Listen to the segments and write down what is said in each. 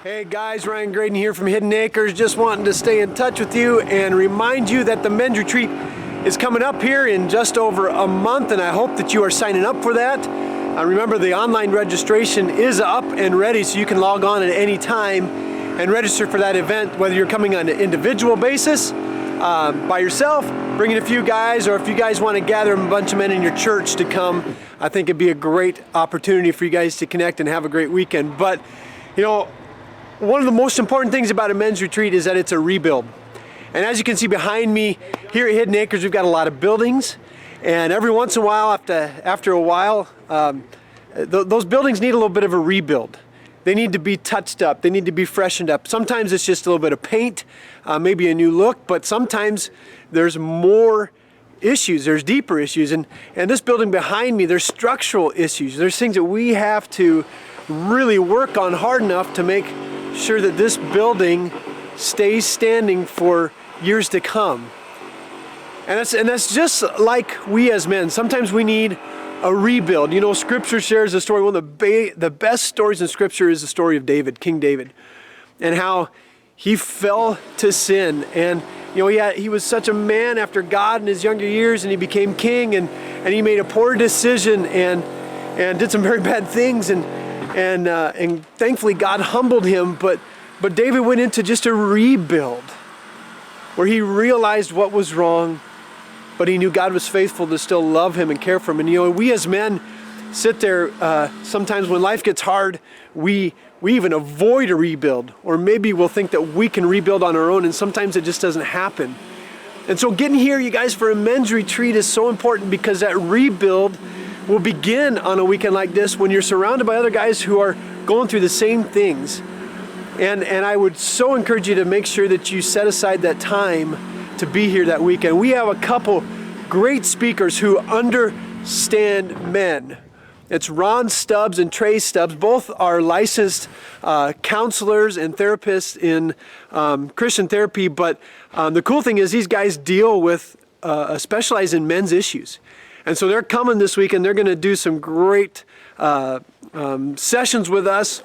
Hey guys, Ryan Graydon here from Hidden Acres. Just wanting to stay in touch with you and remind you that the men's retreat is coming up here in just over a month, and I hope that you are signing up for that. Remember, the online registration is up and ready, so you can log on at any time and register for that event, whether you're coming on an individual basis, by yourself, bringing a few guys, or if you guys want to gather a bunch of men in your church to come. I think it'd be a great opportunity for you guys to connect and have a great weekend. But, you know, one of the most important things about a men's retreat is that it's a rebuild. And as you can see behind me, here at Hidden Acres, we've got a lot of buildings. And every once in a while, after a while, those buildings need a little bit of a rebuild. They need to be touched up. They need to be freshened up. Sometimes it's just a little bit of paint, maybe a new look, but sometimes there's more issues, there's deeper issues. And this building behind me, there's structural issues. There's things that we have to really work on hard enough to make sure that this building stays standing for years to come. And that's just like we as men. Sometimes we need a rebuild. You know, Scripture shares a story. One of the best stories in Scripture is the story of David, King David, and how he fell to sin. And you know, he was such a man after God in his younger years, and he became king, and he made a poor decision and did some very bad things. And thankfully God humbled him, but David went into just a rebuild where he realized what was wrong, but he knew God was faithful to still love him and care for him. And you know, we as men sit there sometimes when life gets hard, we even avoid a rebuild, or maybe we'll think that we can rebuild on our own, and sometimes it just doesn't happen. And so getting here, you guys, for a men's retreat is so important, because that rebuild will begin on a weekend like this when you're surrounded by other guys who are going through the same things. And I would so encourage you to make sure that you set aside that time to be here that weekend. We have a couple great speakers who understand men. It's Ron Stubbs and Trey Stubbs. Both are licensed counselors and therapists in Christian therapy, but the cool thing is these guys deal with, specialize in men's issues. And so they're coming this week, and they're going to do some great sessions with us,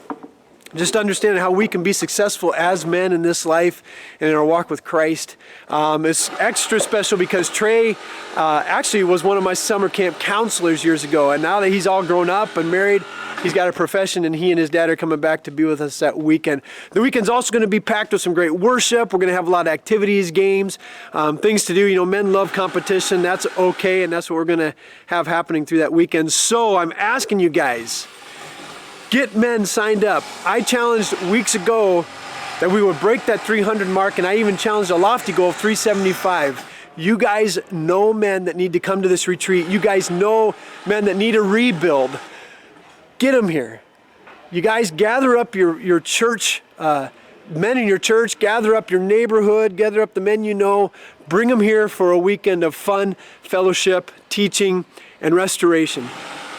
just understanding how we can be successful as men in this life and in our walk with Christ. It's extra special because Trey actually was one of my summer camp counselors years ago, and now that he's all grown up and married, he's got a profession, and he and his dad are coming back to be with us that weekend. The weekend's also going to be packed with some great worship. We're going to have a lot of activities, games, things to do. You know, men love competition. That's okay, and that's what we're going to have happening through that weekend. So I'm asking you guys, get men signed up. I challenged weeks ago that we would break that 300 mark, and I even challenged a lofty goal of 375. You guys know men that need to come to this retreat. You guys know men that need a rebuild. Get them here. You guys gather up your church, men in your church, gather up your neighborhood, gather up the men you know, bring them here for a weekend of fun, fellowship, teaching, and restoration.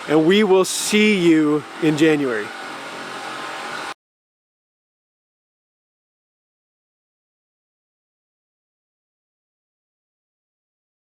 And we will see you in January.